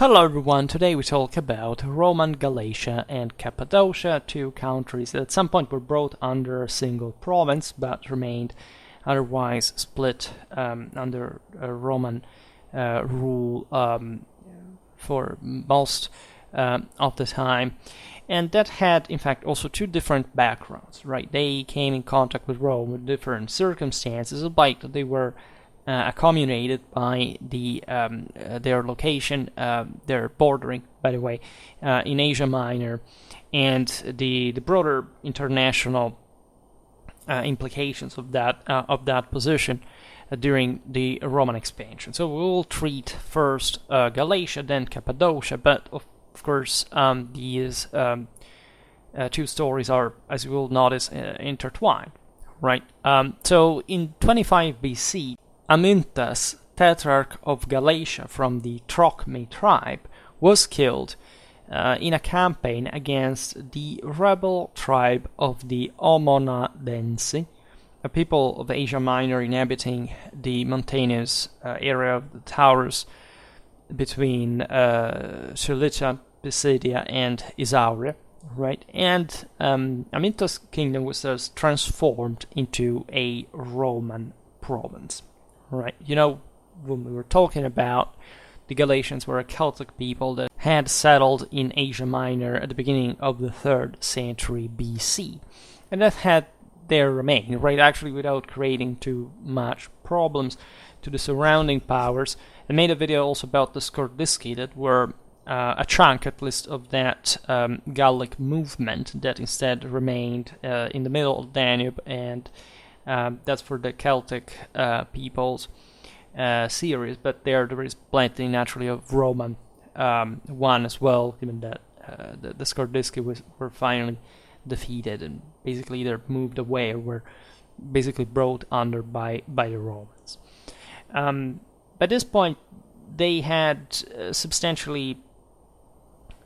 Hello everyone, today we talk about Roman Galatia and Cappadocia, two countries that at some point were brought under a single province but remained otherwise split under Roman rule for most of the time. And that had, in fact, also two different backgrounds, right? They came in contact with Rome with different circumstances, albeit they were accommodated by their location, their bordering, by the way, in Asia Minor, and the broader international implications of that position during the Roman expansion. So we will treat first Galatia, then Cappadocia, but of course these two stories are, as you will notice, intertwined, right? So in 25 BC, Amyntas, tetrarch of Galatia from the Trochme tribe, was killed in a campaign against the rebel tribe of the Omonadensi, a people of Asia Minor inhabiting the mountainous area of the Taurus between Cilicia, Pisidia, and Isauria, right? And Amyntas' kingdom was thus transformed into a Roman province. Right, you know, when we were talking about the Galatians were a Celtic people that had settled in Asia Minor at the beginning of the 3rd century BC, and that had there remained, right, actually without creating too much problems to the surrounding powers. I made a video also about the Skordiski that were a chunk, at least, of that Gallic movement that instead remained in the middle of Danube, and that's for the Celtic peoples series, but there is plenty naturally of Roman one as well, given that the Skordiski were finally defeated and basically either moved away or were basically brought under by the Romans. By this point, they had substantially,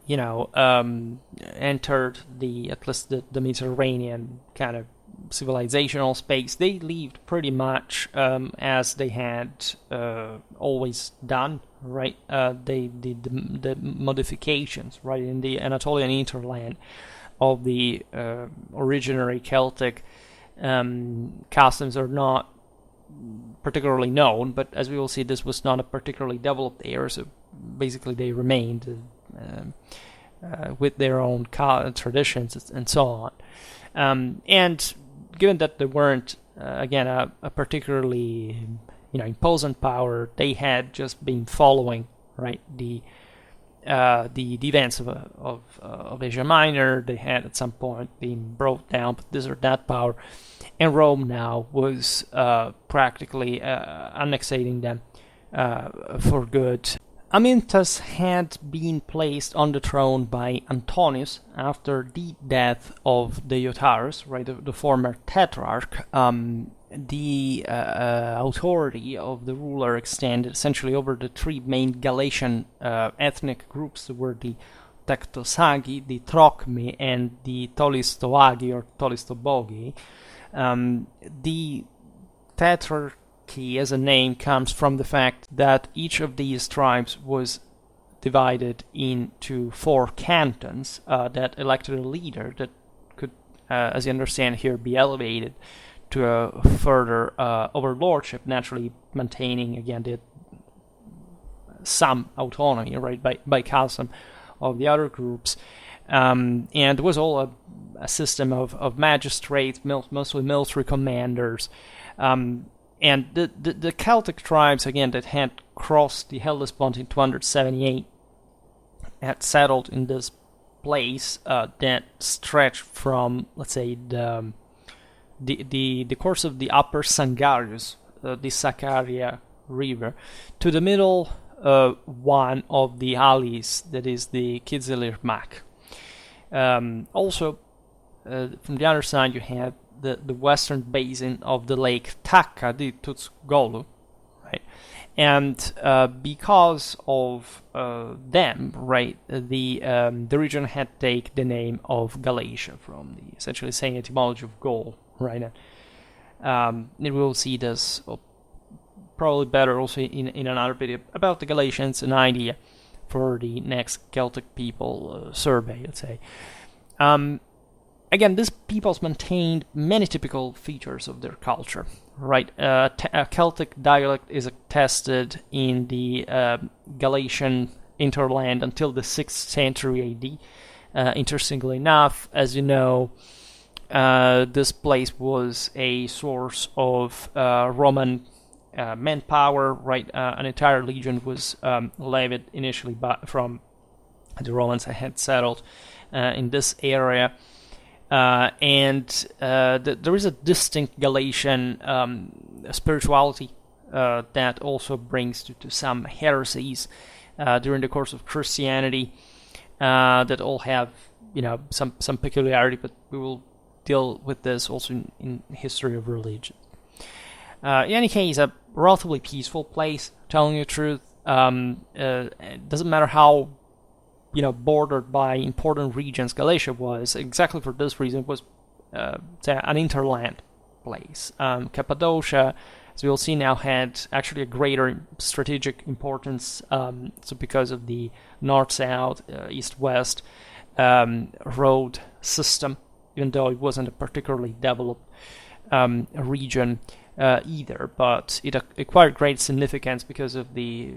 entered at least the Mediterranean kind of civilizational space. They lived pretty much as they had always done, right? They did the modifications, right, in the Anatolian hinterland of the originary Celtic customs are not particularly known, but as we will see, this was not a particularly developed area, so basically they remained with their own traditions and so on. And given that they weren't, again, a particularly, imposing power, they had just been following, right, the events of Asia Minor. They had at some point been brought down by this or that power, and Rome now was practically annexating them for good. Amyntas had been placed on the throne by Antonius after the death of Deiotarus, right, the former tetrarch. The authority of the ruler extended essentially over the three main Galatian ethnic groups that were the Tectosagi, the Trochmi, and the Tolistoagi or Tolistobogi. The tetrarch as a name comes from the fact that each of these tribes was divided into 4 cantons that elected a leader that could, as you understand here, be elevated to a further overlordship, naturally maintaining again some autonomy, right, by custom of the other groups, and it was all a system of magistrates, mostly military commanders. And the Celtic tribes, again, that had crossed the Hellespont in 278, had settled in this place that stretched from, let's say, the course of the upper Sangarius, the Sakarya River, to the middle one of the Alis, that is the Kizilirmak. Also, from the other side, you have the western basin of the lake Taka, the Tutsgolu, right? And because of them, right, the region had taken the name of Galatia from the essentially same etymology of Gaul, right? And we will see this probably better also in another video about the Galatians, an idea for the next Celtic people survey, let's say. Again, these peoples maintained many typical features of their culture, right? A Celtic dialect is attested in the Galatian interland until the 6th century AD. Interestingly enough, as you know, this place was a source of Roman manpower, right? An entire legion was levied initially from the Romans that had settled in this area. And there is a distinct Galatian spirituality that also brings to some heresies during the course of Christianity that all have, some peculiarity, but we will deal with this also in history of religion. In any case, a relatively peaceful place, telling you the truth. It doesn't matter how bordered by important regions Galatia was. Exactly for this reason, it was an interland place. Cappadocia, as we will see now, had actually a greater strategic importance, so because of the north-south, east-west road system, even though it wasn't a particularly developed region either, but it acquired great significance because of the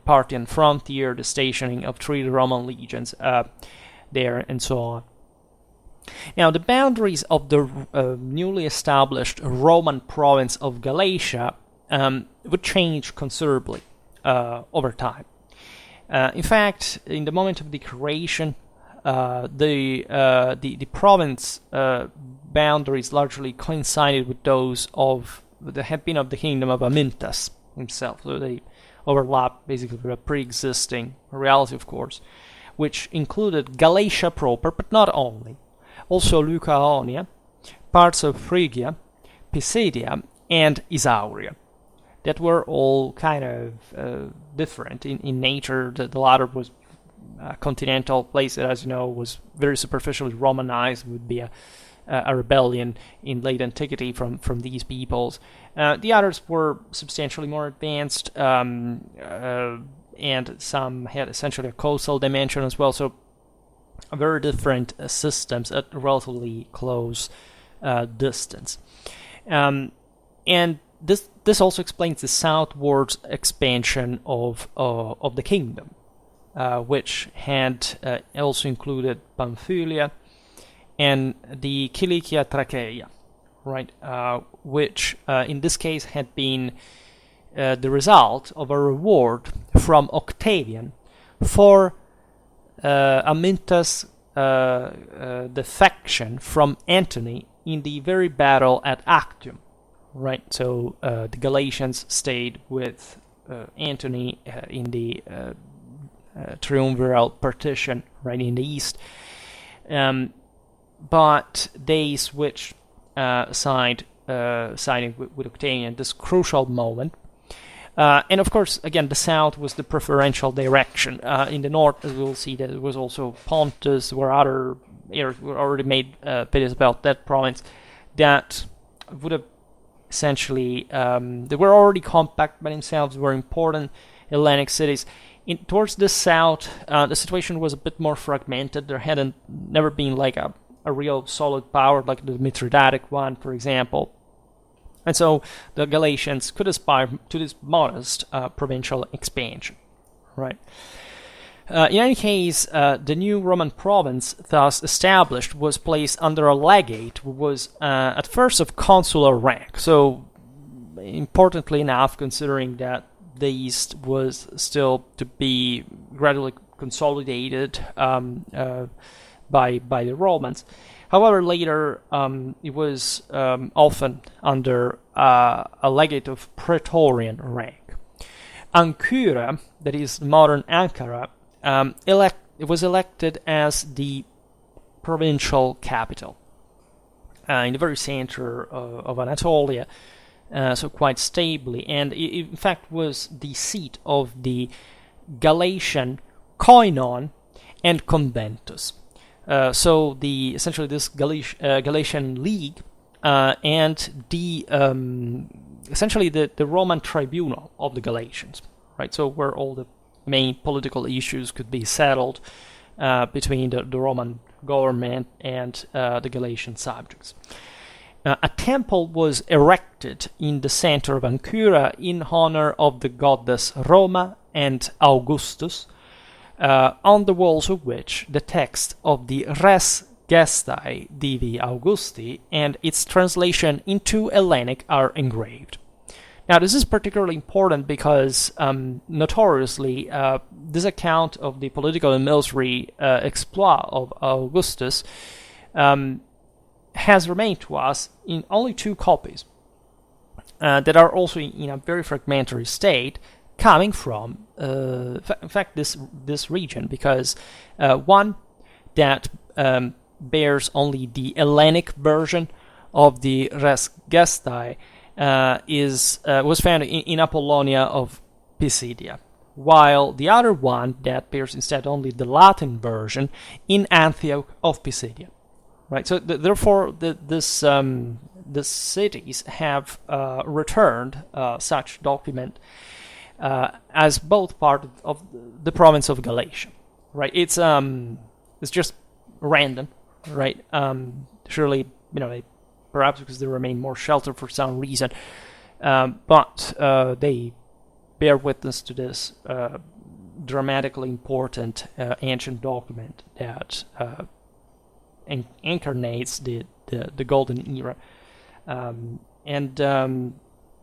Parthian frontier, the stationing of 3 Roman legions there, and so on. Now, the boundaries of the newly established Roman province of Galatia would change considerably over time. In fact, in the moment of the creation, the province boundaries largely coincided with those of the had been of the kingdom of Amyntas himself. So they overlap basically with a pre-existing reality, of course, which included Galatia proper, but not only. Also Lycaonia, parts of Phrygia, Pisidia, and Isauria, that were all kind of different in nature. The latter was a continental place that, as you know, was very superficially Romanized, would be a rebellion in late antiquity from these peoples. The others were substantially more advanced, and some had essentially a coastal dimension as well, so very different systems at relatively close distance. And this also explains the southwards expansion of the kingdom, which had also included Pamphylia and the Cilicia Tracheia, right? Which in this case had been the result of a reward from Octavian for Amyntas' defection from Antony in the very battle at Actium, right? So the Galatians stayed with Antony in the triumviral partition, right, in the east. But they switched siding with Octavian at this crucial moment. And of course, again, the south was the preferential direction. In the north, as we'll see, that it was also Pontus, where other areas were already made videos about that province, that would have essentially, they were already compact by themselves, were important Hellenic cities. Towards the south, the situation was a bit more fragmented. There hadn't never been like a real solid power like the Mithridatic one, for example. And so the Galatians could aspire to this modest provincial expansion, right? In any case, the new Roman province thus established was placed under a legate who was at first of consular rank. So, importantly enough, considering that the East was still to be gradually consolidated by the Romans. However, later it was often under a legate of Praetorian rank. Ancyra, that is modern Ankara, it was elected as the provincial capital in the very center of Anatolia, so quite stably, and it in fact was the seat of the Galatian koinon and conventus. So essentially this Galatian League and the essentially the Roman tribunal of the Galatians, right? So where all the main political issues could be settled between the Roman government and the Galatian subjects. A temple was erected in the center of Ancura in honor of the goddess Roma and Augustus, on the walls of which the text of the Res Gestae Divi Augusti and its translation into Hellenic are engraved. Now, this is particularly important because, notoriously, this account of the political and military exploit of Augustus has remained to us in only 2 copies that are also in a very fragmentary state, coming from, in fact, this region, because one that bears only the Hellenic version of the Res Gestae was found in Apollonia of Pisidia, while the other one that bears instead only the Latin version in Antioch of Pisidia. Right. So therefore, the cities have returned such document as both part of the province of Galatia. Right. It's just random. Right. Surely, perhaps because they remain more sheltered for some reason, but they bear witness to this dramatically important ancient document that incarnates the golden era.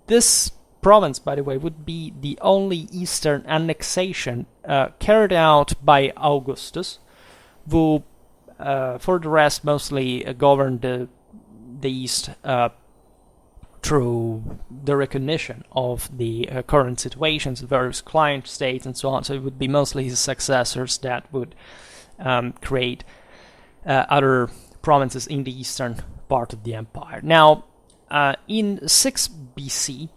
This province, by the way, would be the only eastern annexation carried out by Augustus, who, for the rest, mostly governed the East through the recognition of the current situations of various client states and so on. So it would be mostly his successors that would create other provinces in the eastern part of the empire. Now, in 6 BC,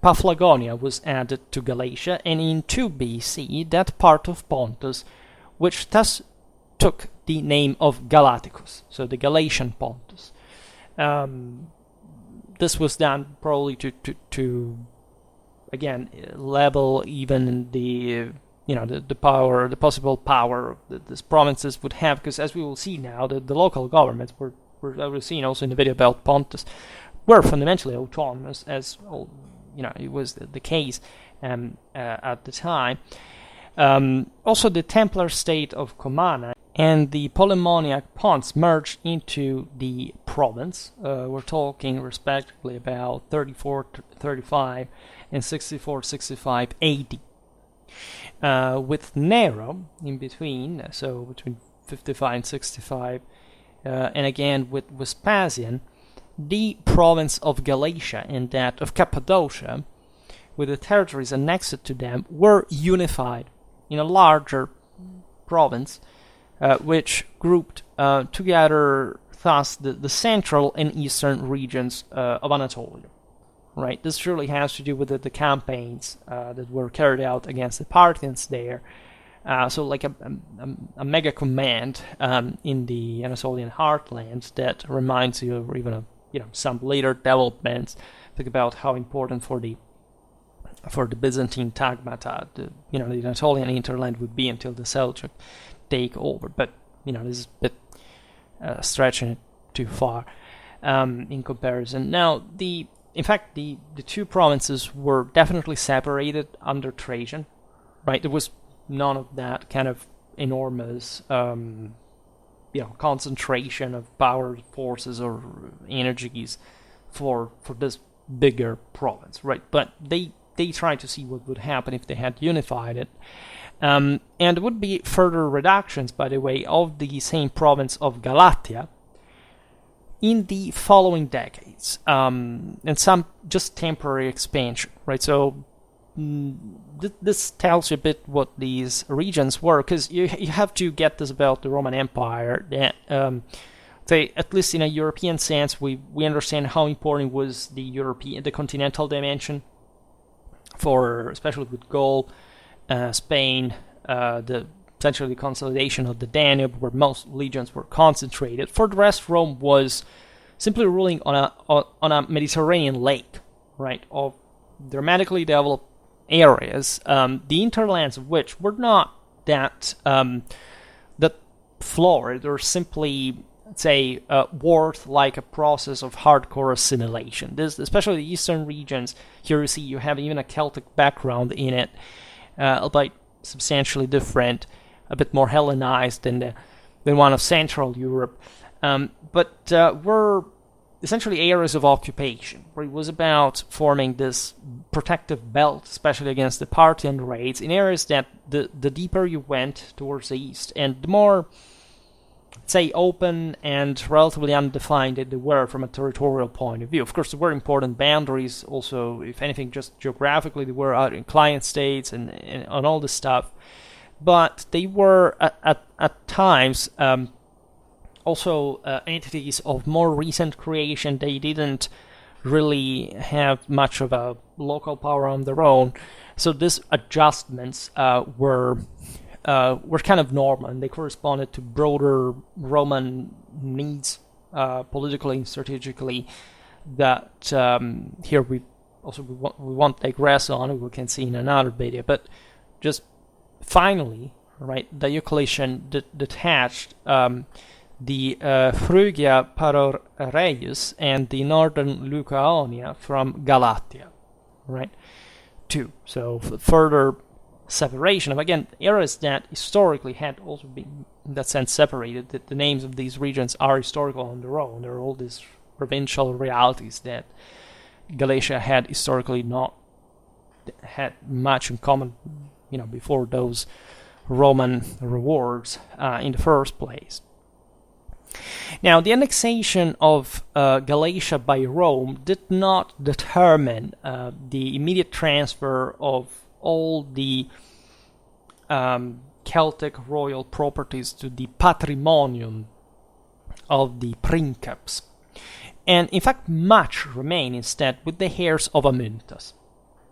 Paphlagonia was added to Galatia, and in 2 BC, that part of Pontus, which thus took the name of Galaticus, so the Galatian Pontus. This was done probably to again level even the power, the possible power that these provinces would have, because as we will see now, the local governments were seen also in the video about Pontus, were fundamentally autonomous, as it was the case at the time. Also, the Templar state of Comana and the Polemoniac Ponts merged into the province. We're talking respectively about 34-35 and 64-65 AD. With Nero in between, so between 55 and 65, and again with Vespasian, the province of Galatia and that of Cappadocia, with the territories annexed to them, were unified in a larger province, which grouped together thus the central and eastern regions of Anatolia. Right, this surely has to do with the campaigns that were carried out against the Parthians there. So like a mega command in the Anatolian heartland that reminds you of even some later developments. Think about how important for the Byzantine Tagmata, the Anatolian hinterland would be until the Seljuk take over. But this is a bit stretching it too far in comparison. Now in fact, the 2 provinces were definitely separated under Trajan, right? There was none of that kind of enormous, concentration of power, forces, or energies for this bigger province, right? But they tried to see what would happen if they had unified it. And there would be further reductions, by the way, of the same province of Galatia in the following decades, and some just temporary expansion, right? So this tells you a bit what these regions were, because you have to get this about the Roman Empire. That say, at least in a European sense, we understand how important was the continental dimension, for especially with Gaul, Spain, essentially the consolidation of the Danube, where most legions were concentrated. For the rest, Rome was simply ruling on a Mediterranean lake, right, of dramatically developed areas, the interlands of which were not that florid or simply, say, worth like a process of hardcore assimilation. This, especially the eastern regions, here you see you have even a Celtic background in it, albeit substantially different, a bit more Hellenized than one of Central Europe, but were essentially areas of occupation, where it was about forming this protective belt, especially against the Parthian raids, in areas that the deeper you went towards the east, and the more, say, open and relatively undefined they were from a territorial point of view. Of course, there were important boundaries also, if anything, just geographically, they were out in client states and all this stuff, but they were at times also entities of more recent creation. They didn't really have much of a local power on their own, so these adjustments were kind of normal, and they corresponded to broader Roman needs, politically and strategically, that here we won't digress on. We can see in another video, but just finally, right, Diocletian detached the Phrygia Paroreus and the northern Lycaonia from Galatia, right, too. So further separation of, again, areas that historically had also been, in that sense, separated. The names of these regions are historical on their own. There are all these provincial realities that Galatia had historically not had much in common, before those Roman rewards in the first place. Now, the annexation of Galatia by Rome did not determine the immediate transfer of all the Celtic royal properties to the patrimonium of the princeps, and in fact much remain instead with the heirs of Amyntas.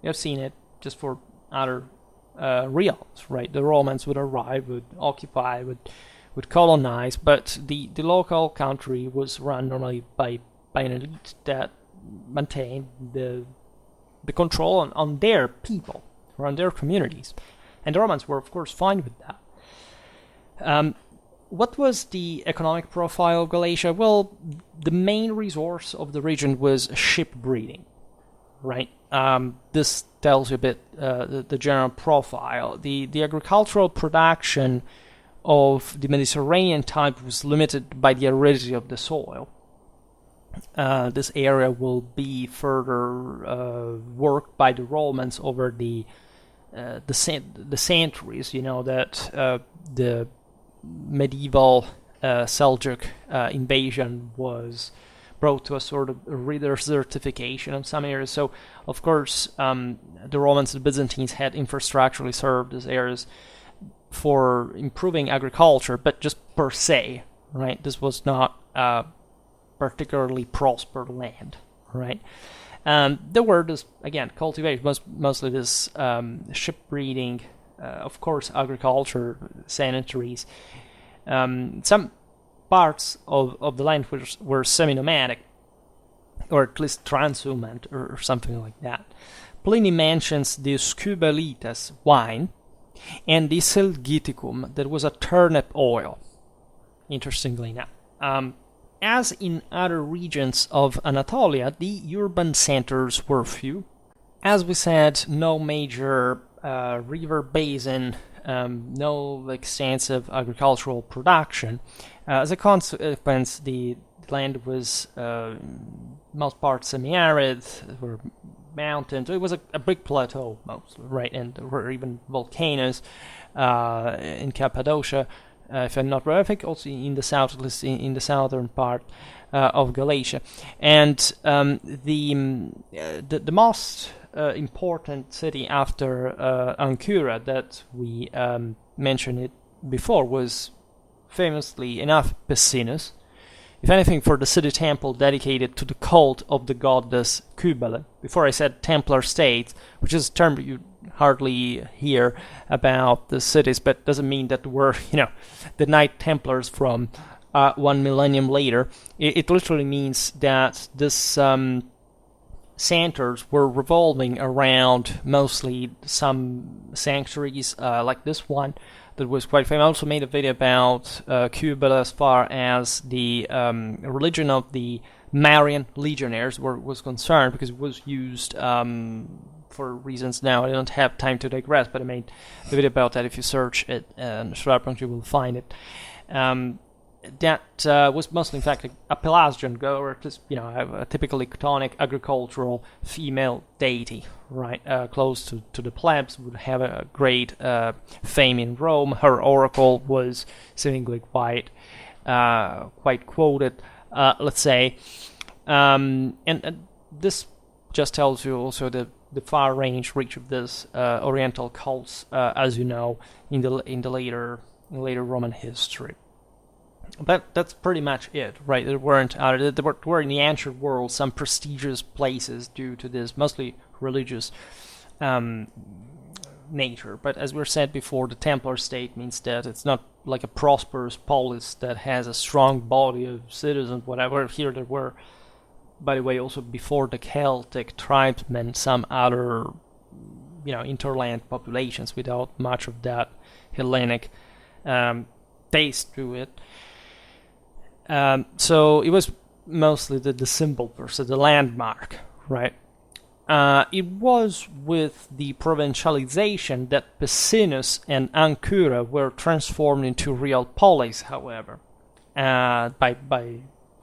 You have seen it just for other realms, right? The Romans would arrive, would occupy, would colonize, but the local country was run normally by an elite that maintained the control on their people, or on their communities. And the Romans were, of course, fine with that. What was the economic profile of Galatia? Well, the main resource of the region was ship breeding, right? This tells you a bit the general profile. The agricultural production of the Mediterranean type was limited by the aridity of the soil. This area will be further worked by the Romans over the centuries. That the medieval Seljuk invasion was brought to a sort of re-desertification of some areas. So, of course, the Romans and the Byzantines had infrastructurally served these areas for improving agriculture, but just per se, right? This was not particularly prospered land, right? There were this, again, cultivation, mostly this ship breeding, of course, agriculture, sanitaries. Some parts of the land were semi-nomadic, or at least transhumant, or something like that. Pliny mentions the Scubelites wine and the Selgiticum, that was a turnip oil, interestingly enough. As in other regions of Anatolia, the urban centers were few. As we said, no major river basin, no extensive agricultural production. As a consequence, the land was most part semi-arid, were mountains. It was a big plateau mostly, right? And there were even volcanoes in Cappadocia, if I'm not wrong. I think also in the south, at least in the southern part of Galatia. And the most important city after Ancyra that we mentioned it before was famously enough Pessinus, if anything, for the city temple dedicated to the cult of the goddess Cybele. Before I said Templar state, which is a term you hardly hear about the cities, but doesn't mean that we're, the Knight Templars from 1 millennium later. It literally means that this centers were revolving around mostly some sanctuaries like this one that was quite famous. I also made a video about Cuba as far as the religion of the Marian legionnaires was concerned, because it was used for reasons now I don't have time to digress, but I made a video about that. If you search it in Schwerpunkt, you will find it. That was mostly, in fact, a Pelagian god, or just, a typically Chthonic agricultural female deity, right? Close to the plebs, would have a great fame in Rome. Her oracle was seemingly quite quoted, let's say, and this just tells you also the far range reach of this Oriental cults, as you know, in the later Roman history. But that's pretty much it, right? There were in the ancient world some prestigious places due to this mostly religious nature. But as we said before, the Templar state means that it's not like a prosperous polis that has a strong body of citizens, whatever. Here there were, by the way, also before the Celtic tribesmen, some other, interland populations without much of that Hellenic taste to it. So it was mostly the symbol, so the landmark, right? It was with the provincialization that Pessinus and Ancura were transformed into real polis, however, by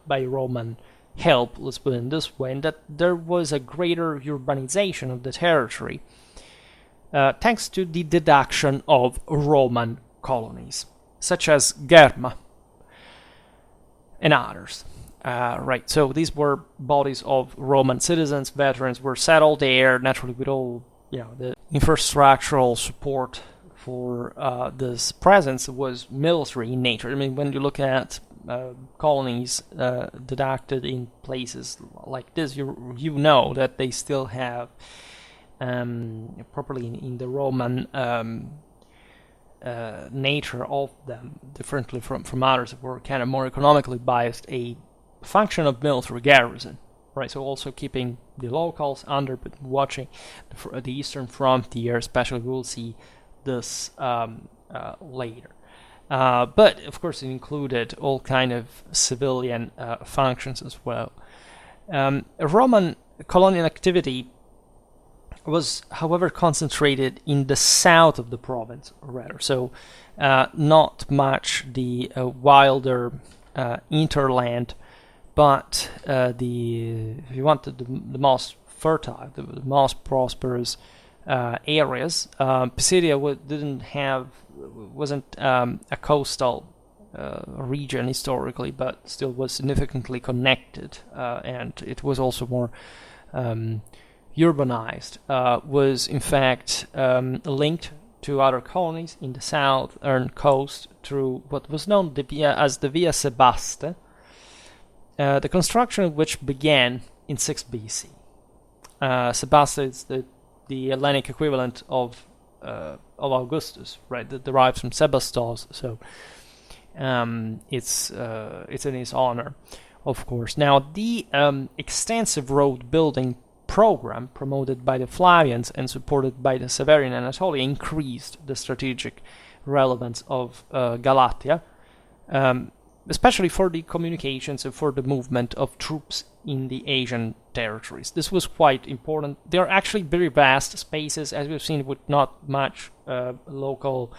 Roman help, let's put it in this way, and that there was a greater urbanization of the territory, thanks to the deduction of Roman colonies, such as Germa and others. Right, so these were bodies of Roman citizens, veterans, were settled there, naturally with all, the infrastructural support for this presence was military in nature. I mean, when you look at colonies deducted in places like this, you know that they still have, properly in the Roman nature of them, differently from others that were kind of more economically biased, a function of military garrison, right? So also keeping the locals under, but watching the eastern frontier, especially. We'll see this later. But of course, it included all kind of civilian functions as well. Roman colonial activity was, however, concentrated in the south of the province, rather. So, not much the wilder interland, but if you want the most fertile, the most prosperous areas. Pisidia wasn't a coastal region historically, but still was significantly connected, and it was also more urbanized, was in fact linked to other colonies in the southern coast through what was known as the Via Sebaste, the construction of which began in 6 BC. Sebaste is the Hellenic equivalent of Augustus, right? That derives from Sebastos, so it's in his honor, of course. Now, the extensive road building program promoted by the Flavians and supported by the Severian Anatolia increased the strategic relevance of Galatia, especially for the communications and for the movement of troops in the Asian territories. This was quite important. They are actually very vast spaces, as we've seen, with not much local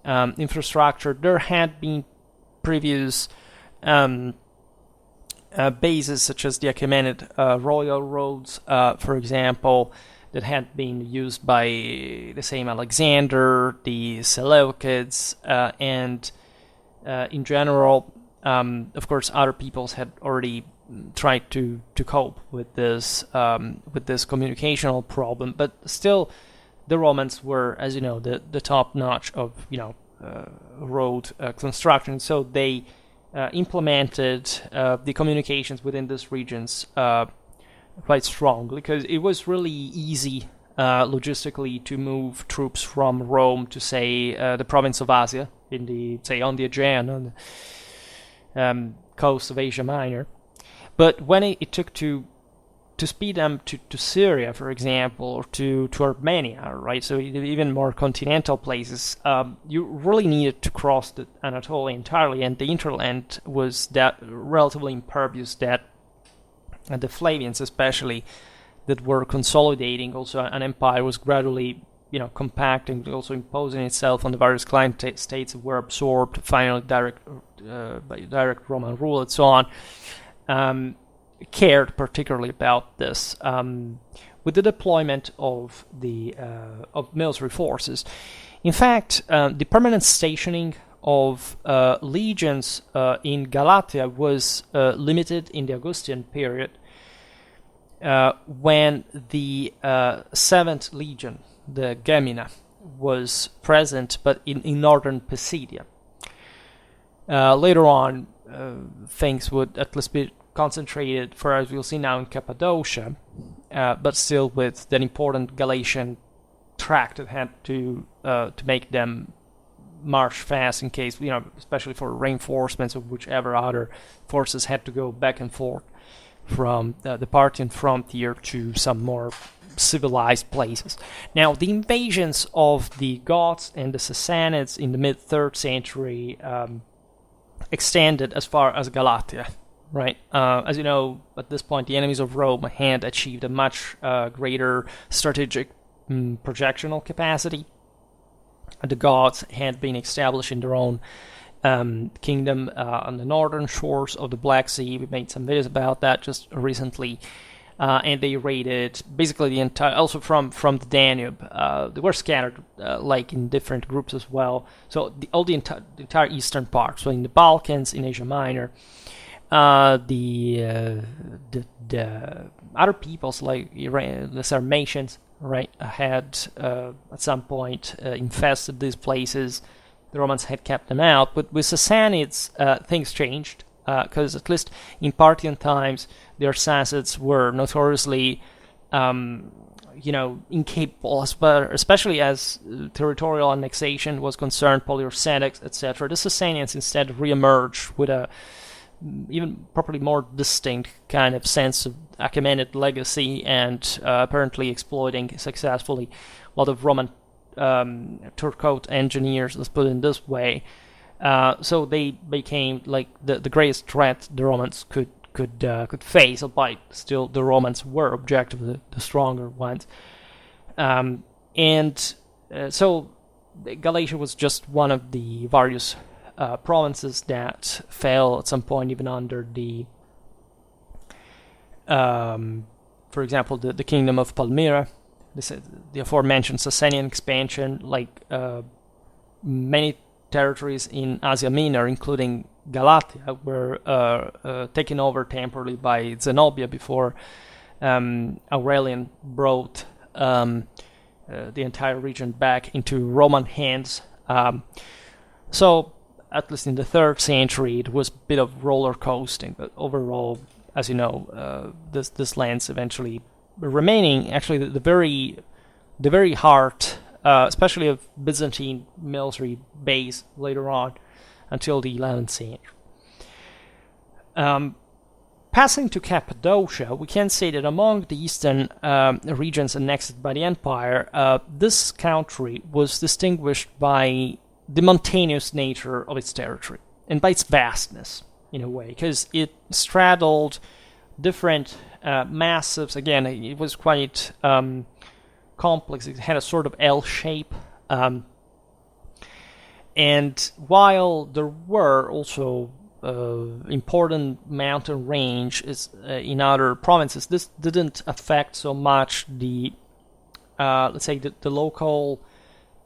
infrastructure. There had been previous bases, such as the Achaemenid royal roads, for example, that had been used by the same Alexander, the Seleucids, and in general, of course, other peoples had already tried to cope with this communicational problem, but still, the Romans were, as you know, the top notch of road construction. So they implemented the communications within these regions quite strongly, because it was really easy logistically to move troops from Rome to, say, the province of Asia, on the Aegean, on the coast of Asia Minor. But when it took to to speed them to Syria, for example, or to Armenia, right? So even more continental places, you really needed to cross the Anatolia entirely, and the hinterland was that relatively impervious that the Flavians, especially, that were consolidating also an empire, was gradually compacting, also imposing itself on the various client states that were absorbed finally by direct Roman rule and so on. Cared particularly about this with the deployment of military forces. In fact, the permanent stationing of legions in Galatia was limited in the Augustan period, when the 7th Legion, the Gemina, was present, but in northern Pisidia. Later on, things would at least be concentrated, for as we'll see now, in Cappadocia, but still with that important Galatian tract that had to make them march fast in case, especially for reinforcements of whichever other forces had to go back and forth from the Parthian frontier to some more civilized places. Now, the invasions of the Goths and the Sassanids in the mid-3rd century extended as far as Galatia. Right, as you know, at this point, the enemies of Rome had achieved a much greater strategic projectional capacity. The Goths had been established in their own kingdom on the northern shores of the Black Sea. We made some videos about that just recently, and they raided basically the entire, also from the Danube. They were scattered like in different groups as well. So the entire eastern part, so in the Balkans, in Asia Minor. The other peoples like the Sarmatians, right, had at some point infested these places. The Romans had kept them out, but with Sassanids things changed, because at least in Parthian times their Sassanids were notoriously incapable, especially as territorial annexation was concerned, polyursenics, etc. The Sassanians instead re-emerged with a even probably more distinct kind of sense of Achaemenid legacy, and apparently exploiting successfully a lot of Roman turcoat engineers, let's put it in this way. So they became like the greatest threat the Romans could face, albeit still the Romans were objectively the stronger ones. So Galatia was just one of the various provinces that fell at some point even under the, for example, the kingdom of Palmyra, the aforementioned Sassanian expansion, like many territories in Asia Minor, including Galatia, were taken over temporarily by Zenobia before Aurelian brought the entire region back into Roman hands. So at least in the 3rd century, it was a bit of roller coasting, but overall, as you know, this land's eventually remaining actually the very heart, especially of Byzantine military base later on until the 11th century. Passing to Cappadocia, we can say that among the eastern regions annexed by the empire, this country was distinguished by the mountainous nature of its territory and by its vastness, in a way, because it straddled different massives. Again, it was quite complex. It had a sort of L shape, and while there were also important mountain ranges in other provinces, this didn't affect so much the let's say the local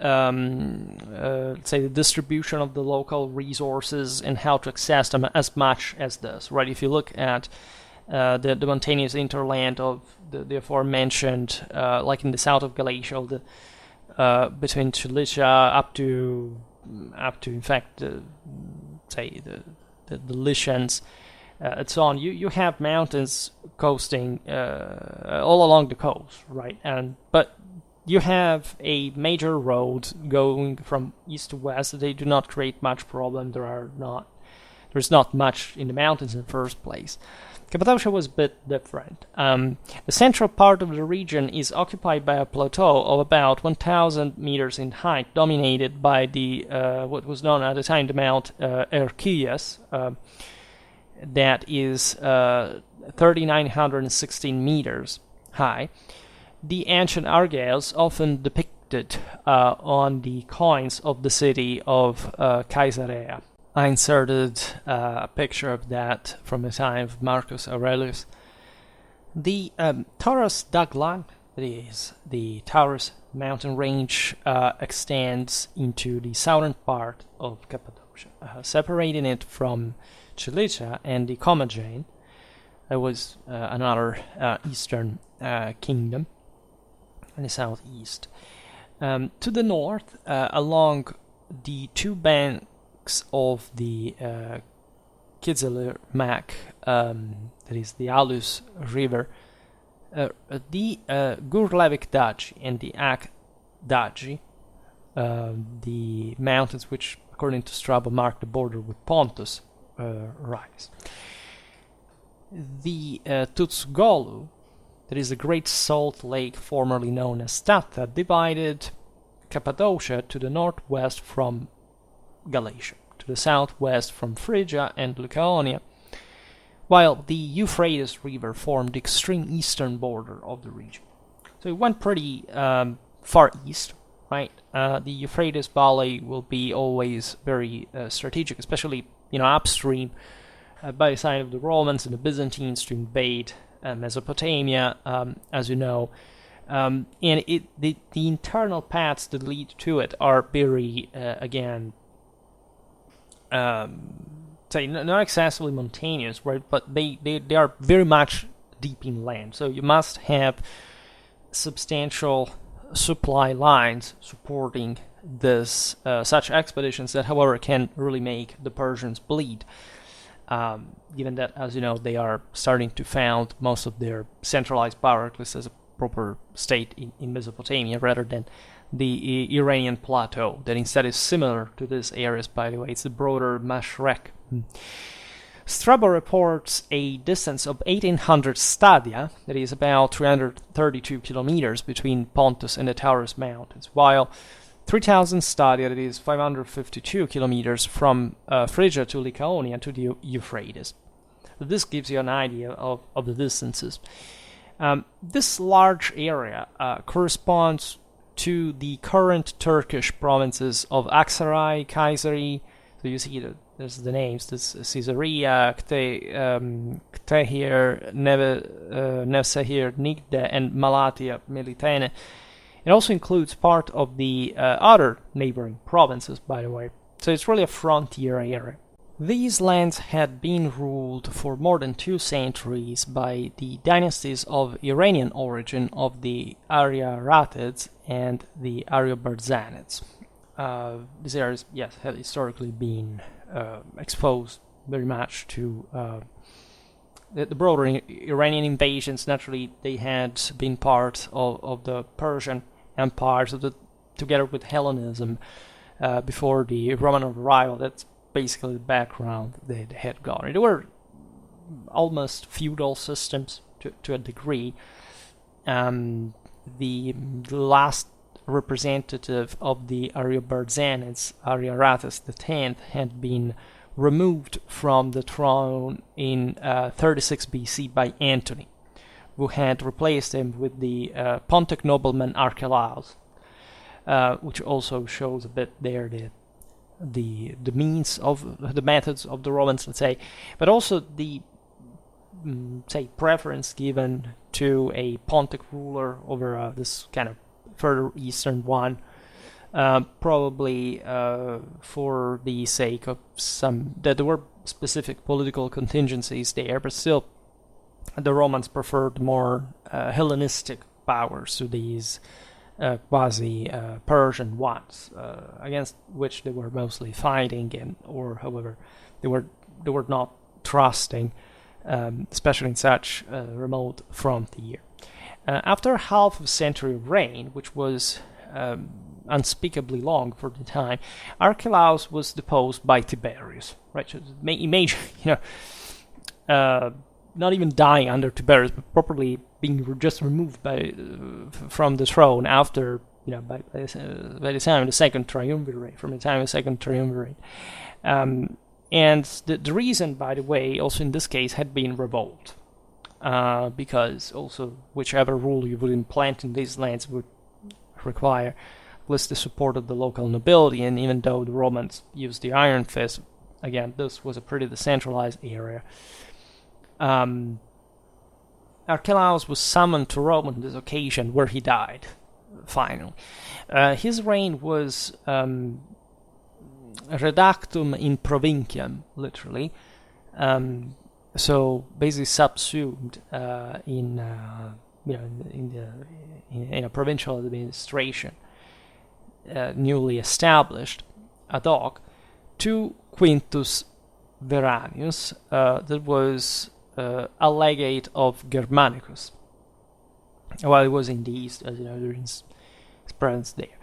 say the distribution of the local resources and how to access them as much as this, right? If you look at the mountainous hinterland of the aforementioned, like in the south of Galatia, between Cilicia up to in fact say the Lycians, and so on, you have mountains coasting all along the coast, right? But you have a major road going from east to west. They do not create much problem. There's not much in the mountains in the first place. Cappadocia was a bit different. The central part of the region is occupied by a plateau of about 1,000 meters in height, dominated by the what was known at the time the Mount Erciyes, that is 3,916 meters high. The ancient Argiles often depicted on the coins of the city of Caesarea. I inserted a picture of that from the time of Marcus Aurelius. The Taurus Daglan, that is, the Taurus mountain range, extends into the southern part of Cappadocia, separating it from Cilicia and the Commagene. There was another eastern kingdom in the southeast. To the north, along the two banks of the Kizilirmak, that is the Alus River, the Gurlevik Daci and the Ak Daci, the mountains which, according to Strabo, mark the border with Pontus, rise. The Tutsgolu, that is the Great Salt Lake formerly known as Stata, divided Cappadocia to the northwest from Galatia, to the southwest from Phrygia and Lycaonia, while the Euphrates River formed the extreme eastern border of the region. So it went pretty far east, right? The Euphrates Valley will be always very strategic, especially upstream by the side of the Romans and the Byzantines to invade Mesopotamia, as you know. And the internal paths that lead to it are very, say not excessively mountainous, right? But they are very much deep in land. So you must have substantial supply lines supporting this such expeditions that, however, can really make the Persians bleed. Given that, as you know, they are starting to found most of their centralized power, at least as a proper state in Mesopotamia, rather than the Iranian plateau, that instead is similar to these areas, by the way. It's the broader Mashrek. Strabo reports a distance of 1,800 stadia, that is about 332 kilometers, between Pontus and the Taurus Mountains, while 3,000 stadia, that is 552 kilometers, from Phrygia to Lycaonia to the Euphrates. So this gives you an idea of the distances. This large area corresponds to the current Turkish provinces of Aksaray, Kayseri. So you see there's the names: this Caesarea, Ktehir, Nevsehir, Nigde, and Malatia, Melitene. It also includes part of the other neighboring provinces, by the way. So it's really a frontier area. These lands had been ruled for more than 2 centuries by the dynasties of Iranian origin of the Ariaratids and the Ariobarzanes. These areas, yes, have historically been exposed very much to the broader Iranian invasions. Naturally, they had been part of the Persian Empire, so together with Hellenism, before the Roman arrival. That's basically the background they had gone. They were almost feudal systems to a degree. The last representative of the Ariobarzanes, Ariarates X, had been removed from the throne in 36 BC by Antony, who had replaced him with the Pontic nobleman Archelaus, which also shows a bit there the means of the methods of the Romans, let's say, but also the say preference given to a Pontic ruler over this kind of further eastern one, probably for the sake of that there were specific political contingencies there, but still the Romans preferred more Hellenistic powers to these quasi-Persian ones, against which they were mostly fighting, however, they were not trusting, especially in such a remote frontier. After half a century of reign, which was unspeakably long for the time, Archelaus was deposed by Tiberius. Right, so imagine, not even dying under Tiberius, but properly being just removed from the throne after, by the time of the second triumvirate, and the reason, by the way, also in this case, had been revolt, because also whichever rule you would implant in these lands would require at least the support of the local nobility, and even though the Romans used the Iron Fist, again, this was a pretty decentralized area. Archelaus was summoned to Rome on this occasion, where he died, finally. His reign was redactum in provinciam, literally, so basically subsumed in a provincial administration, newly established ad hoc, to Quintus Veranius, that was a legate of Germanicus, while he was in the east, as during his presence there.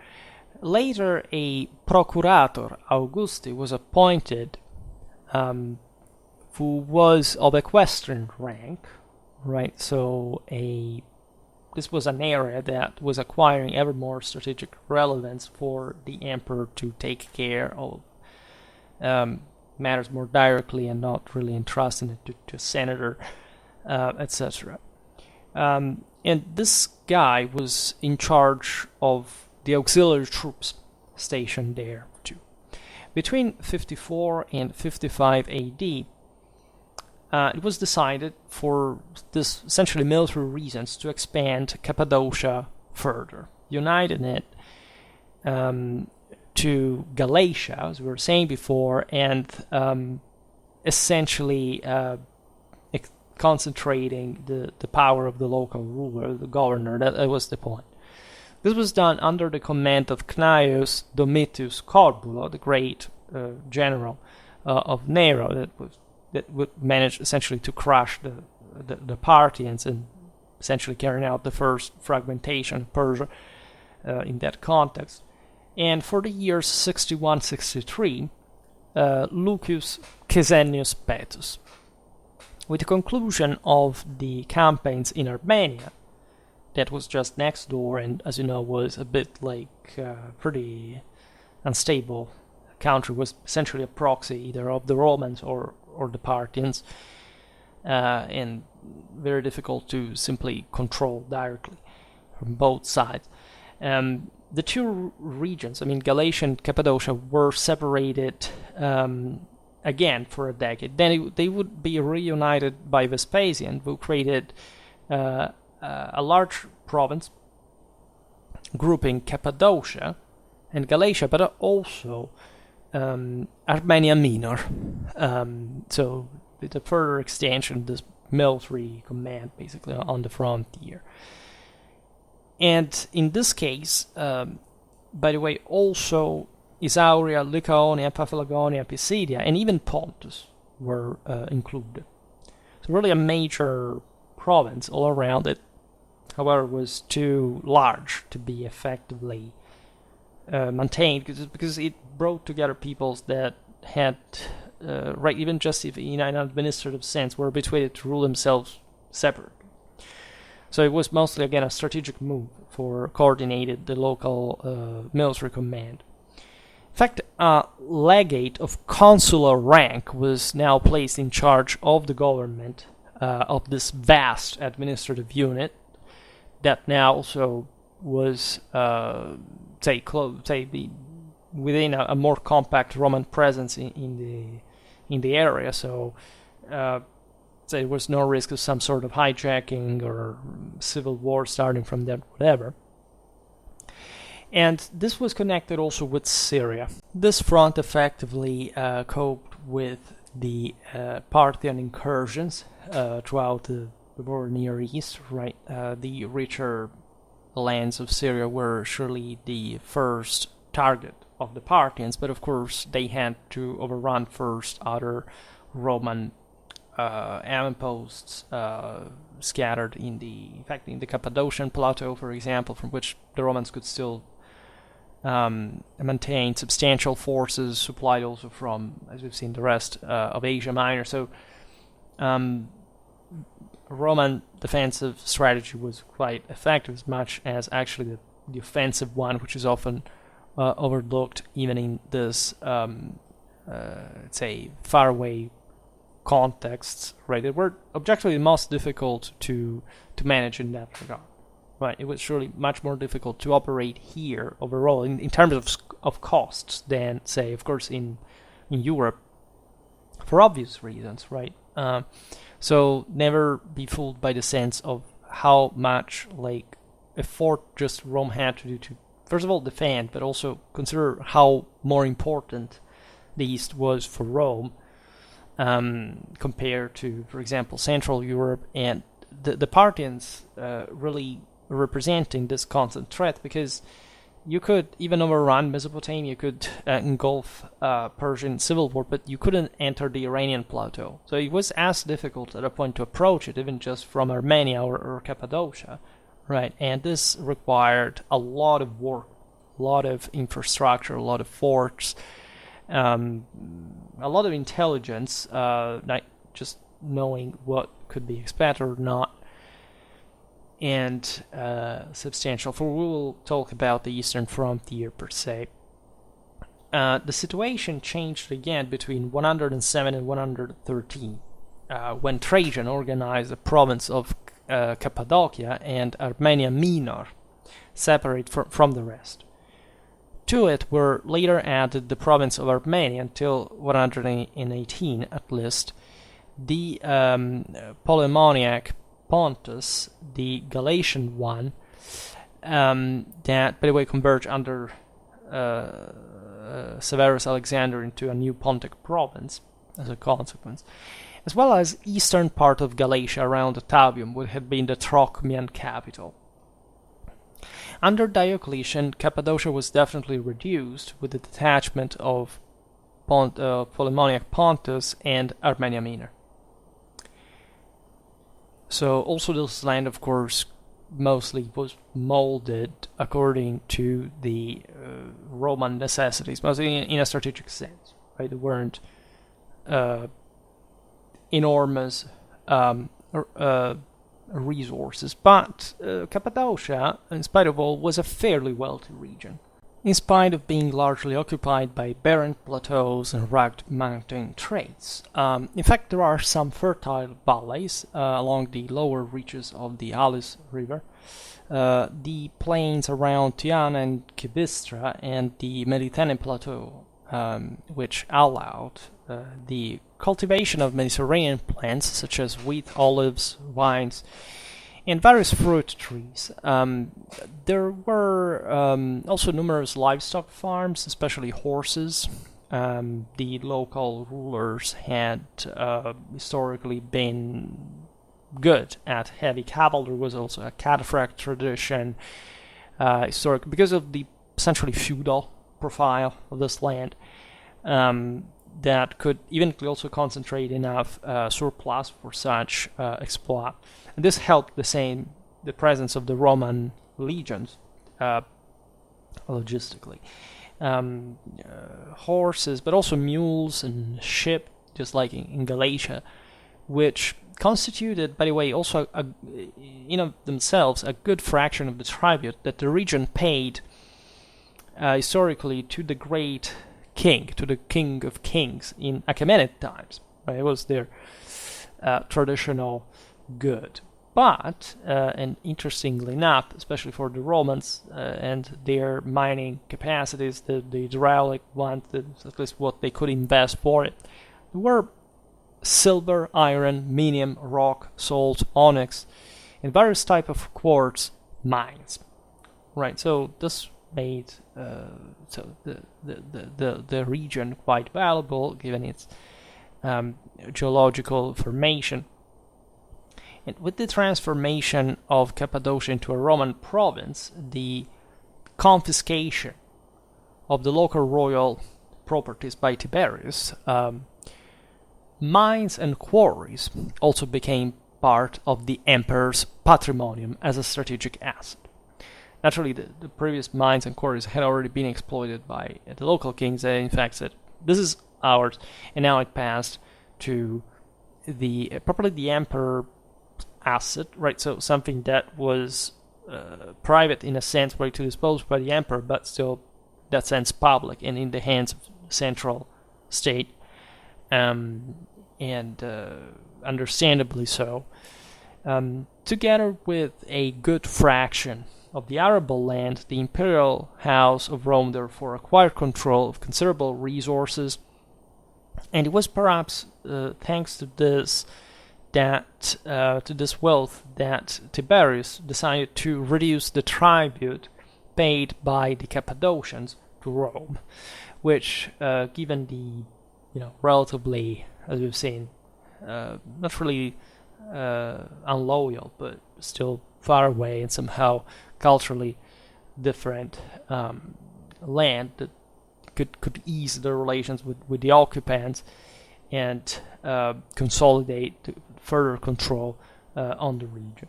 Later, a procurator Augusti was appointed, who was of equestrian rank, right? So this was an area that was acquiring ever more strategic relevance for the emperor to take care of matters more directly and not really entrusting it to a senator, etc. And this guy was in charge of the auxiliary troops stationed there too. Between 54 and 55 AD, it was decided, for this essentially military reasons, to expand Cappadocia further, uniting it to Galatia, as we were saying before, and essentially concentrating the power of the local ruler, the governor. That was the point. This was done under the command of Cnaeus Domitius Corbulo, the great general of Nero, that would manage essentially to crush the Parthians and essentially carrying out the first fragmentation of Persia in that context. And for the years 61-63, Lucius Caesenius Paetus. With the conclusion of the campaigns in Armenia, that was just next door, and as you know was a bit like pretty unstable country, was essentially a proxy either of the Romans or the Parthians, and very difficult to simply control directly from both sides. The two regions, Galatia and Cappadocia, were separated again for a decade. Then they would be reunited by Vespasian, who created a large province grouping Cappadocia and Galatia, but also Armenia Minor. So with a further extension of this military command, basically, on the frontier. And in this case, by the way, also Isauria, Lycaonia, Paphlagonia, Pisidia, and even Pontus were included. So really a major province all around it. However, was too large to be effectively maintained, because it brought together peoples that had, even just if in an administrative sense, were habituated to rule themselves separately. So it was mostly, again, a strategic move for coordinated the local military command. In fact, a legate of consular rank was now placed in charge of the government of this vast administrative unit that now also was, within a more compact Roman presence in the area. So there was no risk of some sort of hijacking or civil war starting from that, whatever. And this was connected also with Syria. This front effectively coped with the Parthian incursions throughout the Near East, right? The richer lands of Syria were surely the first target of the Parthians, but of course they had to overrun first other Roman outposts scattered in the Cappadocian plateau, for example, from which the Romans could still maintain substantial forces supplied also from, as we've seen, the rest of Asia Minor. So Roman defensive strategy was quite effective, as much as actually the offensive one, which is often overlooked even in this, let's say, faraway contexts, right? They were objectively the most difficult to manage in that regard, right? It was surely much more difficult to operate here overall in terms of costs than, say, of course, in Europe, for obvious reasons, right? So never be fooled by the sense of how much like effort just Rome had to do to, first of all, defend, but also consider how more important the East was for Rome compared to, for example, Central Europe, and the Parthians really representing this constant threat, because you could even overrun Mesopotamia, you could engulf Persian civil war, but you couldn't enter the Iranian plateau. So it was as difficult at a point to approach it, even just from Armenia or Cappadocia, right? And this required a lot of work, a lot of infrastructure, a lot of forts, a lot of intelligence, not just knowing what could be expected or not, and substantial. For we will talk about the Eastern Frontier per se. The situation changed again between 107 and 113, when Trajan organized the province of Cappadocia and Armenia Minor, separate from the rest. To it were later added the province of Armenia until 118 at least, the Ptolemaic Pontus, the Galatian one, that, by the way, converged under Severus Alexander into a new Pontic province as a consequence, as well as eastern part of Galatia around Ottavium, which had been the Trochmian capital. Under Diocletian, Cappadocia was definitely reduced with the detachment of Ptolemaic Pontus and Armenia Minor. So also this land, of course, mostly was molded according to the Roman necessities, mostly in a strategic sense, right? There weren't enormous resources, but Cappadocia, in spite of all, was a fairly wealthy region, in spite of being largely occupied by barren plateaus and rugged mountain traits. In fact, there are some fertile valleys along the lower reaches of the Alis River, the plains around Tyana and Kibistra, and the Mediterranean plateau, which allowed the cultivation of Mediterranean plants such as wheat, olives, wines, and various fruit trees. There were also numerous livestock farms, especially horses. The local rulers had historically been good at heavy cavalry. There was also a cataphract tradition, historic, because of the essentially feudal profile of this land. That could eventually also concentrate enough surplus for such exploit. And this helped the presence of the Roman legions logistically. Horses, but also mules and sheep, just like in Galatia, which constituted, by the way, also in of themselves a good fraction of the tribute that the region paid historically to the great king, to the king of kings in Achaemenid times. Right? It was their traditional good. But, and interestingly enough, especially for the Romans and their mining capacities, the hydraulic ones, at least what they could invest for it, there were silver, iron, minium, rock, salt, onyx, and various type of quartz mines. Right, so this made the region quite valuable given its geological formation. And with the transformation of Cappadocia into a Roman province, the confiscation of the local royal properties by Tiberius, mines and quarries also became part of the emperor's patrimonium as a strategic asset. Naturally, the previous mines and quarries had already been exploited by the local kings. They in fact said, this is ours, and now it passed to probably the emperor asset, right? So something that was private in a sense, right, to dispose by the emperor, but still, in that sense, public and in the hands of the central state, and understandably so. Together with a good fraction of the arable land, the imperial house of Rome therefore acquired control of considerable resources, and it was perhaps thanks to this wealth that Tiberius decided to reduce the tribute paid by the Cappadocians to Rome, which, given the relatively, as we've seen, not really unloyal, but still far away and somehow culturally different land, that could ease the relations with the occupants and consolidate further control on the region.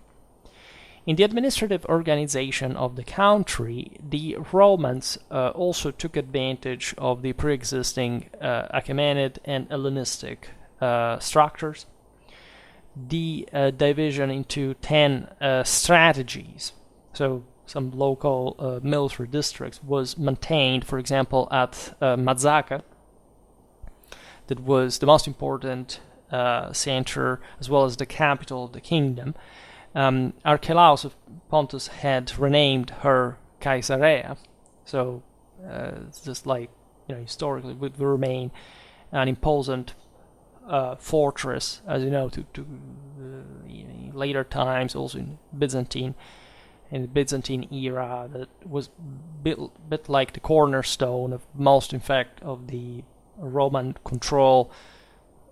In the administrative organization of the country, the Romans also took advantage of the pre-existing Achaemenid and Hellenistic structures. The division into 10 strategies, so some local military districts, was maintained, for example, at Mazzacca, that was the most important center as well as the capital of the kingdom. Archelaus of Pontus had renamed her Caesarea, so it's just like, historically would remain an imposing fortress, as you know, to later times, also in the Byzantine era, that was bit like the cornerstone of most, in fact, of the Roman control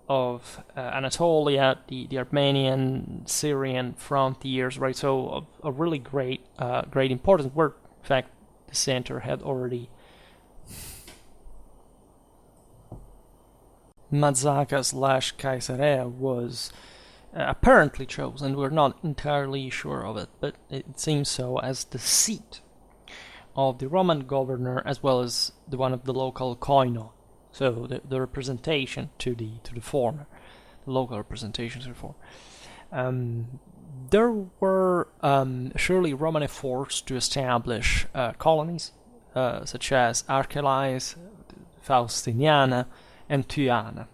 of Anatolia, the Armenian, Syrian frontiers, right? So a really great importance, where in fact the center had already Mazzacca/Caesarea was apparently chosen. We're not entirely sure of it, but it seems so, as the seat of the Roman governor as well as the one of the local koinon. So the representation to the former, the local representation to the former. There were surely Roman efforts to establish colonies, such as Archelaus, Faustiniana, and Tyana,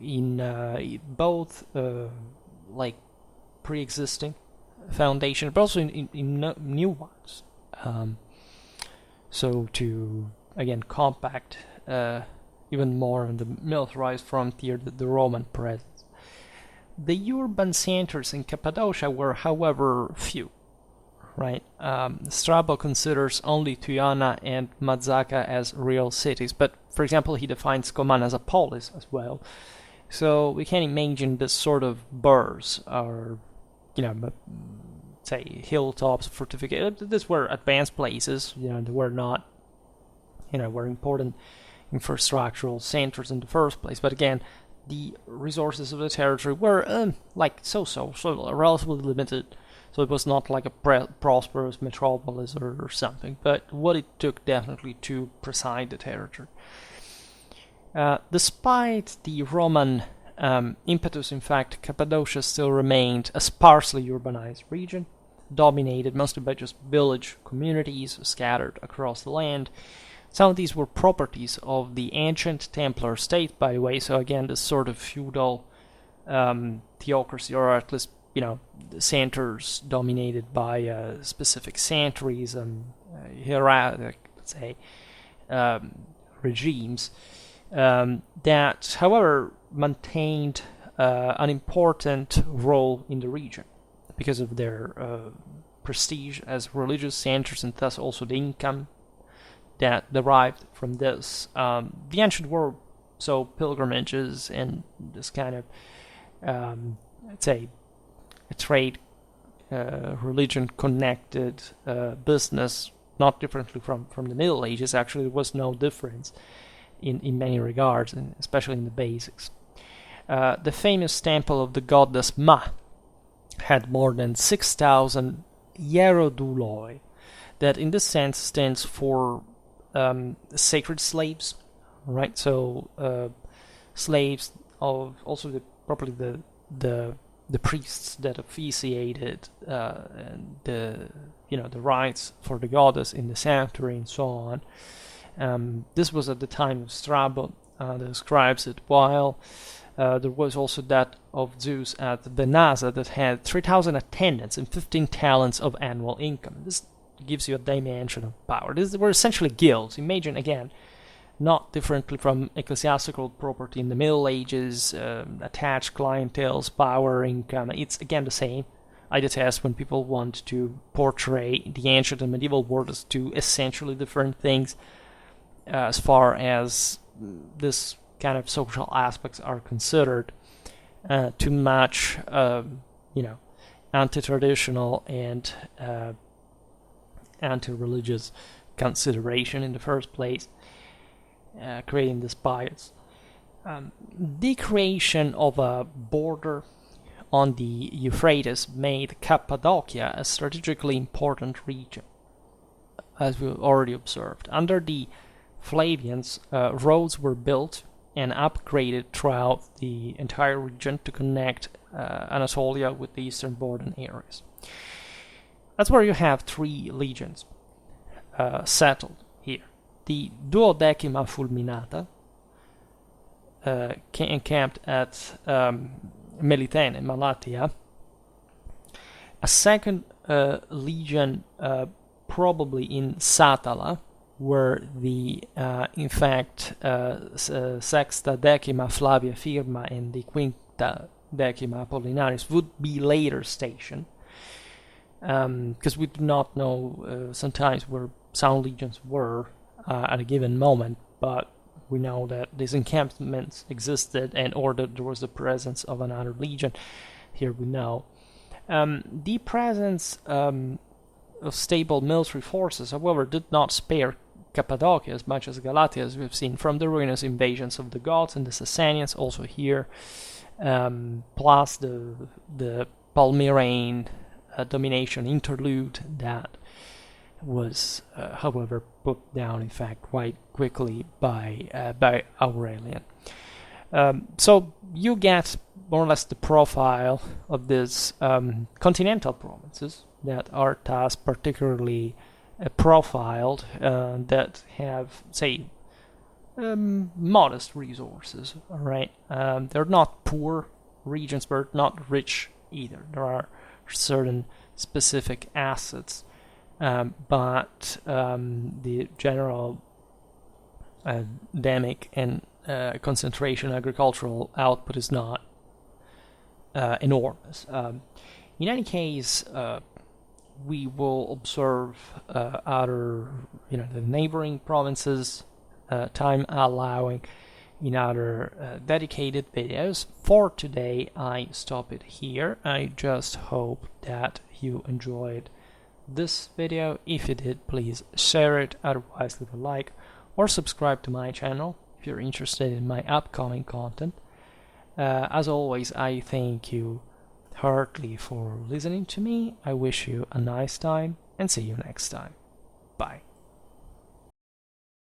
in both like pre-existing foundations, but also in new ones. So to again compact even more on the militarized frontier the Roman presence. The urban centers in Cappadocia were, however, few. Right, Strabo considers only Tyana and Mazzacca as real cities, but for example, he defines Coman as a polis as well. So we can imagine this sort of burrs, or say hilltops, fortificated. These were advanced places. They were not, were important infrastructural centers in the first place. But again, the resources of the territory were so relatively limited. So it was not like a prosperous metropolis or something, but what it took definitely to preside the territory. Despite the Roman impetus, in fact, Cappadocia still remained a sparsely urbanized region, dominated mostly by just village communities scattered across the land. Some of these were properties of the ancient Templar state, by the way, so again, this sort of feudal theocracy, or at least the centers dominated by specific centuries and let's say, regimes that, however, maintained an important role in the region because of their prestige as religious centers, and thus also the income that derived from this. The ancient world, so pilgrimages and this kind of, let's say, a trade, religion-connected business, not differently from the Middle Ages. Actually, there was no difference in many regards, and especially in the basics. The famous temple of the goddess Ma had more than 6,000 hieroduloi, that in this sense stands for sacred slaves, right? So slaves of also probably the the priests that officiated the rites for the goddess in the sanctuary and so on. This was at the time of Strabo, describes it, while there was also that of Zeus at the NASA that had 3,000 attendants and 15 talents of annual income. This gives you a dimension of power. These were essentially guilds. Imagine, again, not differently from ecclesiastical property in the Middle Ages, attached clienteles, power, income. It's, again, the same. I detest when people want to portray the ancient and medieval world as two essentially different things as far as this kind of social aspects are considered. Too much, anti-traditional and anti-religious consideration in the first place, creating this bias. The creation of a border on the Euphrates made Cappadocia a strategically important region, as we already observed. Under the Flavians, roads were built and upgraded throughout the entire region to connect Anatolia with the eastern border areas. That's where you have 3 legions settled here. The Duodecima Fulminata encamped at Melitene, Malatia. A second legion probably in Satala, where the, in fact, Sexta Decima Flavia Firma and the Quinta Decima Apollinaris would be later stationed, because we do not know sometimes where some legions were at a given moment, but we know that these encampments existed and or that there was the presence of another legion. Here we know. The presence of stable military forces, however, did not spare Cappadocia as much as Galatia, as we've seen from the ruinous invasions of the Goths and the Sasanians, also here, plus the Palmyrene domination interlude that was, however, put down, in fact, quite quickly by Aurelian. So you get more or less the profile of these continental provinces that are thus particularly profiled, that have, say, modest resources. All right, they're not poor regions, but not rich either. There are certain specific assets, but the general endemic and concentration agricultural output is not enormous. In any case, we will observe other, the neighboring provinces, time allowing, in other dedicated videos. For today, I stop it here. I just hope that you enjoyed this video. If you did, please share it, otherwise leave a like or subscribe to my channel if you're interested in my upcoming content. As always, I thank you heartily for listening to me. I wish you a nice time and see you next time. Bye.